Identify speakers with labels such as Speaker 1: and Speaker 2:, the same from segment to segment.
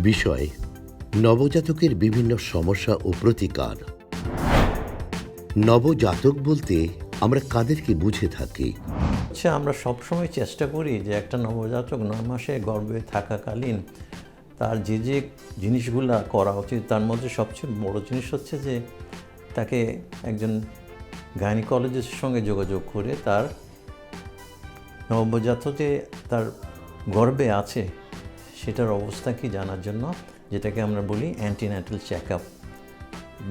Speaker 1: বিষয় নবজাতকের বিভিন্ন সমস্যা ও প্রতিকার। নবজাতক বলতে আমরা কাদেরকে বুঝে থাকি?
Speaker 2: আমরা সবসময় চেষ্টা করি যে একটা নবজাতক 9 মাসে গর্ভে থাকাকালীন তার যে জিনিসগুলো করা উচিত তার মধ্যে সবচেয়ে বড় জিনিস হচ্ছে যে তাকে একজন গাইনোকোলজিস্টের সঙ্গে যোগাযোগ করে তার নবজাতক যে তার গর্ভে আছে সেটার অবস্থা কি জানার জন্য, যেটাকে আমরা বলি অ্যান্টিন্যাটাল চেক আপ।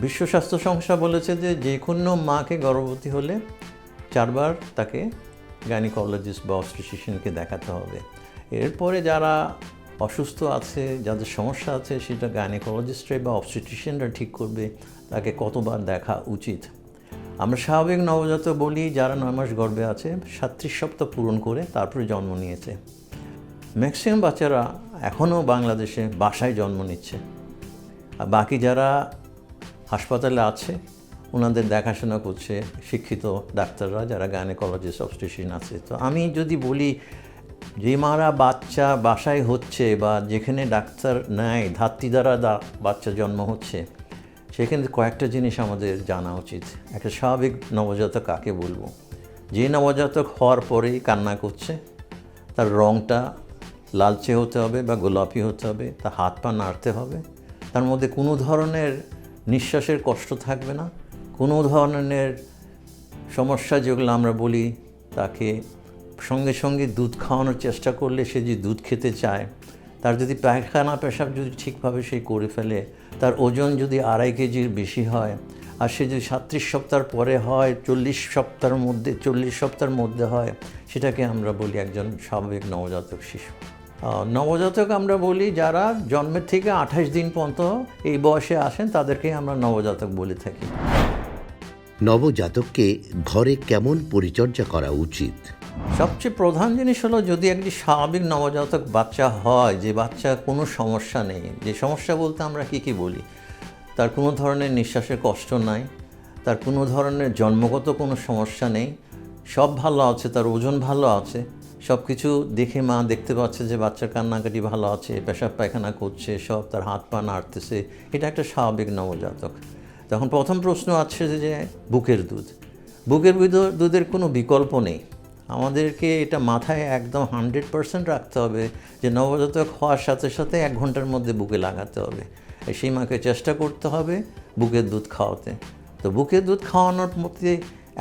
Speaker 2: বিশ্ব স্বাস্থ্য সংস্থা বলেছে যে কোনো মাকে গর্ভবতী হলে 4 বার তাকে গাইনোকোলজিস্ট বা অবস্টেট্রিশিয়ানকে দেখাতে হবে। এরপরে যারা অসুস্থ আছে, যাদের সমস্যা আছে, সেটা গাইনোকোলজিস্টরা বা অবস্টেট্রিশিয়ানরা ঠিক করবে তাকে কতবার দেখা উচিত। আমরা স্বাভাবিক নবজাতক বলি যারা 9 মাস গর্ভে আছে, 37 সপ্তাহ পূরণ করে তারপরে জন্ম নিয়েছে। ম্যাক্সিমাম বাচ্চারা এখনও বাংলাদেশে বাসায় জন্ম নিচ্ছে, আর বাকি যারা হাসপাতালে আছে ওনাদের দেখাশোনা করছে শিক্ষিত ডাক্তাররা, যারা গাইনোকোলজিস্ট অবস্টেট্রিশিয়ান আছে। তো আমি যদি বলি যে মারা বাচ্চা বাসায় হচ্ছে বা যেখানে ডাক্তার নেয় ধাত্রী দ্বারা বাচ্চা জন্ম হচ্ছে, সেখানে কয়েকটা জিনিস আমাদের জানা উচিত। একটা স্বাভাবিক নবজাতক কাকে বলবো? যে নবজাতক হওয়ার পরেই কান্না করছে, তার রঙটা লালচে হতে হবে বা গোলাপি হতে হবে, তার হাত পা নাড়তে হবে, তার মধ্যে কোনো ধরনের নিঃশ্বাসের কষ্ট থাকবে না, কোনো ধরনের সমস্যা যেগুলো আমরা বলি তাকে সঙ্গে সঙ্গে দুধ খাওয়ানোর চেষ্টা করলে সে যে দুধ খেতে চায়, তার যদি পায়খানা পেশাব যদি ঠিকভাবে সে করে ফেলে, তার ওজন যদি 2.5 কেজির বেশি হয়, আর সে যদি 37 সপ্তাহ পরে হয়, 40 সপ্তাহের মধ্যে হয়, সেটাকে আমরা বলি একজন স্বাভাবিক নবজাতক শিশু। নবজাতক আমরা বলি যারা জন্মের থেকে 28 দিন পর্যন্ত এই বয়সে আসেন, তাদেরকেই আমরা নবজাতক বলে থাকি।
Speaker 1: নবজাতককে ঘরে কেমন পরিচর্যা করা উচিত?
Speaker 2: সবচেয়ে প্রধান জিনিস হলো, যদি একটি স্বাভাবিক নবজাতক বাচ্চা হয়, যে বাচ্চা কোনো সমস্যা নেই, যে সমস্যা বলতে আমরা কী বলি, তার কোনো ধরনের নিঃশ্বাসের কষ্ট নাই, তার কোনো ধরনের জন্মগত কোনো সমস্যা নেই, সব ভালো আছে, তার ওজন ভালো আছে, সব কিছু দেখে মা দেখতে পাচ্ছে যে বাচ্চার কান্নাকাটি ভালো আছে, পেশাব পায়খানা করছে, সব তার হাত পা নাড়তেছে, এটা একটা স্বাভাবিক নবজাতক। তখন প্রথম প্রশ্ন আছে যে বুকের দুধের কোনো বিকল্প নেই। আমাদেরকে এটা মাথায় একদম 100% রাখতে হবে যে নবজাতক হওয়ার সাথে সাথে 1 ঘন্টার মধ্যে বুকে লাগাতে হবে। সেই মাকে চেষ্টা করতে হবে বুকের দুধ খাওয়াতে। তো বুকের দুধ খাওয়ানোর মধ্যে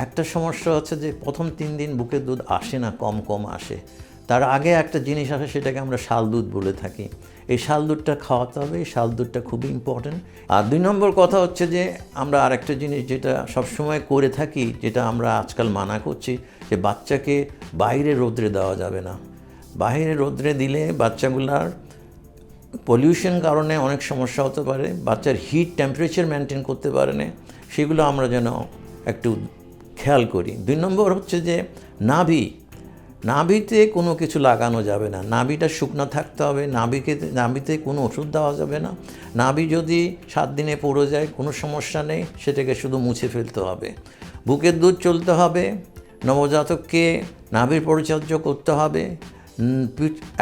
Speaker 2: একটা সমস্যা হচ্ছে যে প্রথম 3 দিন বুকের দুধ আসে না, কম আসে। তার আগে একটা জিনিস আসে, সেটাকে আমরা শাল দুধ বলে থাকি। এই শাল দুধটা খাওয়াতে হবে, এই শাল দুধটা খুবই ইম্পর্ট্যান্ট। আর 2 নম্বর কথা হচ্ছে যে আমরা আরেকটা জিনিস যেটা সবসময় করে থাকি, যেটা আমরা আজকাল মানা করছি, যে বাচ্চাকে বাইরে রোদ্রে দেওয়া যাবে না। বাইরে রোদ্রে দিলে বাচ্চাগুলার পলিউশন কারণে অনেক সমস্যা হতে পারে, বাচ্চার হিট টেম্পারেচার মেনটেন করতে পারে না, সেগুলো আমরা যেন একটু খেয়াল করি। 2 নম্বর হচ্ছে যে নাভিতে কোনো কিছু লাগানো যাবে না, নাভিটা শুকনো থাকতে হবে, নাভিতে কোনো ওষুধ দেওয়া যাবে না। নাভি যদি 7 দিনে পড়ে যায় কোনো সমস্যা নেই, সেটাকে শুধু মুছে ফেলতে হবে। বুকের দুধ চলতে হবে, নবজাতককে নাভির পরিচর্যা করতে হবে।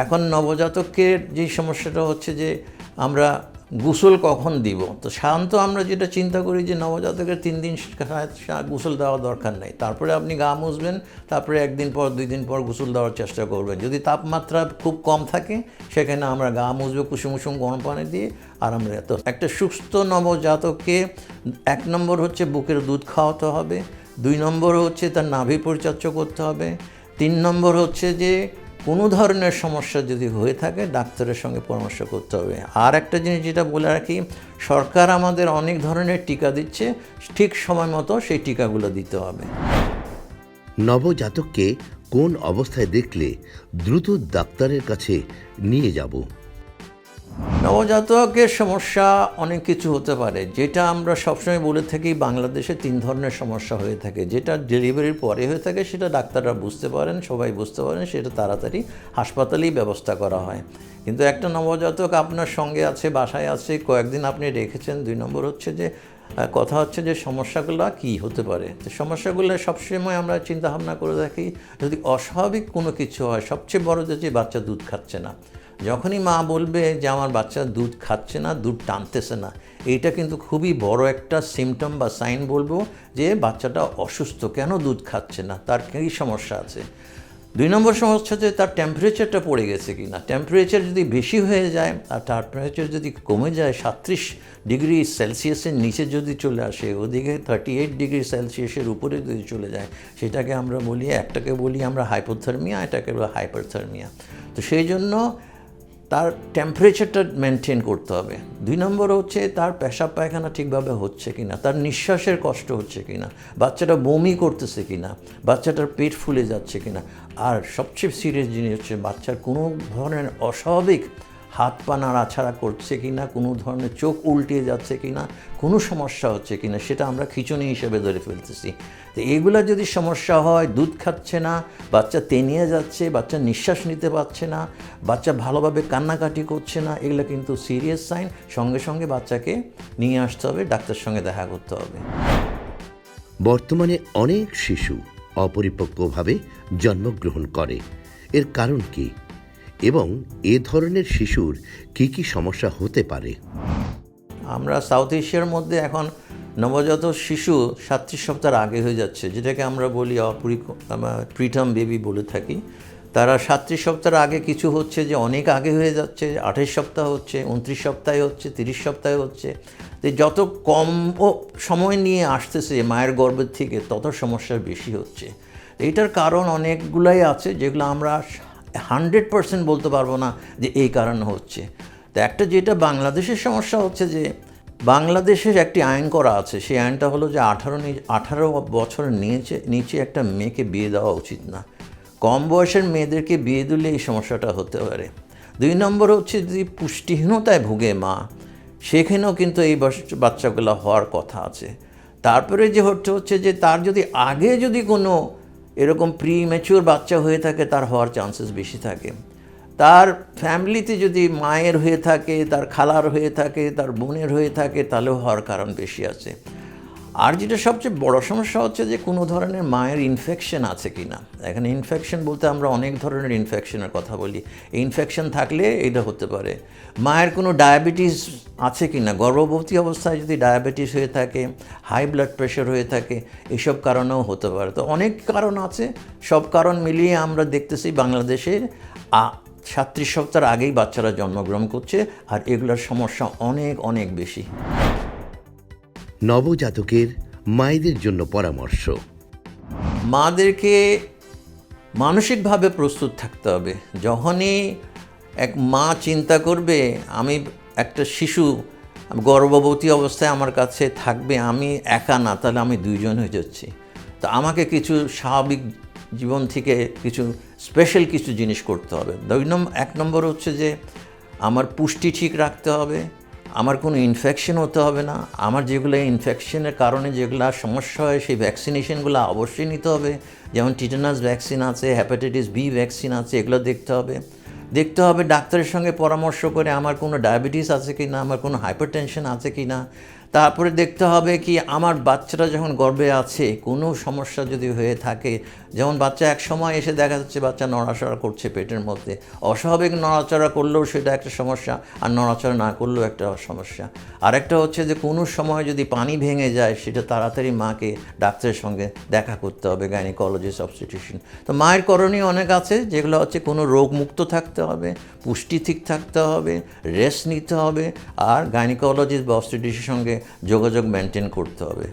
Speaker 2: এখন নবজাতকের যে সমস্যাটা হচ্ছে যে আমরা গোসল কখন দিব, তো সাধারণত আমরা যেটা চিন্তা করি যে নবজাতকের 3 দিন গোসল দেওয়া দরকার নেই, তারপরে আপনি গা মুছবেন, তারপরে 1 দিন পর 2 দিন পর গোসল দেওয়ার চেষ্টা করবেন। যদি তাপমাত্রা খুব কম থাকে, সেখানে আমরা গা মুছবো কুসুম গরম পানি দিয়ে, আর আমরা একটা সুস্থ নবজাতককে 1 নম্বর হচ্ছে বুকের দুধ খাওয়াতে হবে, 2 নম্বর হচ্ছে তার নাভি পরিচর্যা করতে হবে, 3 নম্বর হচ্ছে যে কোনো ধরনের সমস্যা যদি হয়ে থাকে ডাক্তারের সঙ্গে পরামর্শ করতে হবে। আর একটা জিনিস যেটা বলে রাখি, সরকার আমাদের অনেক ধরনের টিকা দিচ্ছে, ঠিক সময় মতো সেই টিকাগুলো দিতে হবে।
Speaker 1: নবজাতককে কোন অবস্থায় দেখলে দ্রুত ডাক্তারের কাছে নিয়ে যাব?
Speaker 2: নবজাতকের সমস্যা অনেক কিছু হতে পারে, যেটা আমরা সবসময় বলে থাকি বাংলাদেশে 3 ধরনের সমস্যা হয়ে থাকে। যেটা ডেলিভারির পরে হয়ে থাকে সেটা ডাক্তাররা বুঝতে পারেন, সবাই বুঝতে পারেন, সেটা তাড়াতাড়ি হাসপাতালেই ব্যবস্থা করা হয়। কিন্তু একটা নবজাতক আপনার সঙ্গে আছে, বাসায় আছে, কয়েকদিন আপনি রেখেছেন। 2 নম্বর হচ্ছে যে কথা হচ্ছে যে সমস্যাগুলো কী হতে পারে। তো সমস্যাগুলো সবসময় আমরা চিন্তা ভাবনা করে থাকি, যদি অস্বাভাবিক কোনো কিছু হয়, সবচেয়ে বড় যে বাচ্চা দুধ খাচ্ছে না, যখনই মা বলবে যে আমার বাচ্চা দুধ খাচ্ছে না, দুধ টানতেছে না, এইটা কিন্তু খুবই বড় একটা সিমটম বা সাইন বলবো যে বাচ্চাটা অসুস্থ। কেন দুধ খাচ্ছে না, তার কী সমস্যা আছে। 2 নম্বর সমস্যা হচ্ছে তার টেম্পারেচারটা পড়ে গেছে কি না। টেম্পারেচার যদি বেশি হয়ে যায় আর টেম্পারেচার যদি কমে যায় 37 ডিগ্রি সেলসিয়াসের নিচে যদি চলে আসে, ওদিকে 38 ডিগ্রি সেলসিয়াসের উপরে যদি চলে যায়, সেটাকে আমরা বলি, একটাকে বলি আমরা হাইপোথার্মিয়া, এটাকে বলি হাইপারথার্মিয়া। তো সেই জন্য তার টেম্পারেচারটা মেনটেন করতে হবে। 2 নম্বর হচ্ছে তার পেশাব পায়খানা ঠিকভাবে হচ্ছে কি না, তার নিঃশ্বাসের কষ্ট হচ্ছে কি না, বাচ্চাটা বমি করতেছে কি না, বাচ্চাটার পেট ফুলে যাচ্ছে কি না। আর সবচেয়ে সিরিয়াস জিনিস হচ্ছে বাচ্চার কোনো ধরনের অস্বাভাবিক হাত পা নাড়াছাড়া করছে কি না, কোনো ধরনের চোখ উল্টে যাচ্ছে কি না, কোনো সমস্যা হচ্ছে কি না, সেটা আমরা খিঁচুনি হিসেবে ধরে ফেলতেছি। তো এগুলো যদি সমস্যা হয়, দুধ খাচ্ছে না, বাচ্চা তেনিয়ে যাচ্ছে, বাচ্চা নিঃশ্বাস নিতে পারছে না, বাচ্চা ভালোভাবে কান্নাকাটি করছে না, এগুলো কিন্তু সিরিয়াস সাইন। সঙ্গে সঙ্গে বাচ্চাকে নিয়ে আসতে হবে, ডাক্তারের সঙ্গে দেখা করতে হবে।
Speaker 1: বর্তমানে অনেক শিশু অপরিপক্বভাবে জন্মগ্রহণ করে, এর কারণ কি এবং এ ধরনের শিশুর কি কি সমস্যা হতে পারে?
Speaker 2: আমরা সাউথ এশিয়ার মধ্যে এখন নবজাত শিশু 37 সপ্তাহের আগে হয়ে যাচ্ছে, যেটাকে আমরা বলি প্রিটার্ম বেবি বলে থাকি। তারা 37 সপ্তাহের আগে কিছু হচ্ছে যে অনেক আগে হয়ে যাচ্ছে, 28 সপ্তাহ হচ্ছে, 29 সপ্তাহে হচ্ছে, 30 সপ্তাহে হচ্ছে। তো যত কম সময় নিয়ে আসতেছে মায়ের গর্ভের থেকে, তত সমস্যা বেশি হচ্ছে। এইটার কারণ অনেকগুলাই আছে, যেগুলো আমরা 100% বলতে পারবো না যে এই কারণে হচ্ছে। তো একটা যেটা বাংলাদেশের সমস্যা হচ্ছে যে বাংলাদেশের একটি আইন করা আছে, সেই আইনটা হলো যে 18 বছরের নিচে একটা মেয়েকে বিয়ে দেওয়া উচিত না। কম বয়সের মেয়েদেরকে বিয়ে দিলে এই সমস্যাটা হতে পারে। 2 নম্বর হচ্ছে যদি পুষ্টিহীনতায় ভুগে মা, সেখানেও কিন্তু এই বাচ্চাগুলো হওয়ার কথা আছে। তারপরে যে হচ্ছে যে তার যদি আগে যদি কোনো এরকম প্রিম্যাচিওর বাচ্চা হয়ে থাকে, তার হওয়ার চান্সেস বেশি থাকে। তার ফ্যামিলিতে যদি মায়ের হয়ে থাকে, তার খালার হয়ে থাকে, তার বোনের হয়ে থাকে, তাহলেও হওয়ার কারণ বেশি আছে। আর যেটা সবচেয়ে বড় সমস্যা হচ্ছে যে কোনো ধরনের মায়ের ইনফেকশন আছে কি না। এখানে ইনফেকশন বলতে আমরা অনেক ধরনের ইনফেকশনের কথা বলি। ইনফেকশন থাকলে এটা হতে পারে। মায়ের কোনো ডায়াবেটিস আছে কি না, গর্ভবতী অবস্থায় যদি ডায়াবেটিস হয়ে থাকে, হাই ব্লাড প্রেশার হয়ে থাকে, এসব কারণেও হতে পারে। তো অনেক কারণ আছে, সব কারণ মিলিয়ে আমরা দেখতেছি বাংলাদেশের 37 সপ্তাহের আগেই বাচ্চারা জন্মগ্রহণ করছে, আর এগুলোর সমস্যা অনেক অনেক বেশি।
Speaker 1: নবজাতকের মায়েদের জন্য পরামর্শ।
Speaker 2: মাদেরকে মানসিকভাবে প্রস্তুত থাকতে হবে। যখনই এক মা চিন্তা করবে আমি একটা শিশু গর্ভবতী অবস্থায় আমার কাছে থাকবে, আমি একা না, তাহলে আমি 2 জন হয়ে যাচ্ছি। তো আমাকে কিছু স্বাভাবিক জীবন থেকে কিছু স্পেশাল কিছু জিনিস করতে হবে। 1 নম্বর হচ্ছে যে আমার পুষ্টি ঠিক রাখতে হবে, আমার কোনো ইনফেকশন হতে হবে না, আমার যেগুলো ইনফেকশনের কারণে যেগুলো সমস্যা হয় সেই ভ্যাকসিনেশনগুলো অবশ্যই নিতে হবে। যেমন টিটানাস ভ্যাকসিন আছে, হেপাটাইটিস বি ভ্যাকসিন আছে, এগুলো দেখতে হবে ডাক্তারের সঙ্গে পরামর্শ করে আমার কোনো ডায়াবেটিস আছে কি না, আমার কোনো হাইপারটেনশন আছে কি না। তারপরে দেখতে হবে কি আমার বাচ্চাটা যখন গর্ভে আছে কোনো সমস্যা যদি হয়ে থাকে, যেমন বাচ্চা এক সময় এসে দেখা যাচ্ছে বাচ্চা নড়াচড়া করছে পেটের মধ্যে, অস্বাভাবিক নড়াচড়া করলেও সেটা একটা সমস্যা, আর নড়াচড়া না করলেও একটা সমস্যা। আরেকটা হচ্ছে যে কোনো সময় যদি পানি ভেঙে যায়, সেটা তাড়াতাড়ি মাকে ডাক্তারের সঙ্গে দেখা করতে হবে, গাইনোকোলজিস্ট, অবস্টেট্রিশিয়ান। তো মায়ের করণীয় অনেক আছে, যেগুলো হচ্ছে কোনো রোগমুক্ত থাকতে হবে, পুষ্টি ঠিক থাকতে হবে, রেস্ট নিতে হবে, আর গাইনোকোলজিস্ট বা অবস্টেট্রিশিয়ানের সঙ্গে যোগাযোগ মেনটেন করতে হবে।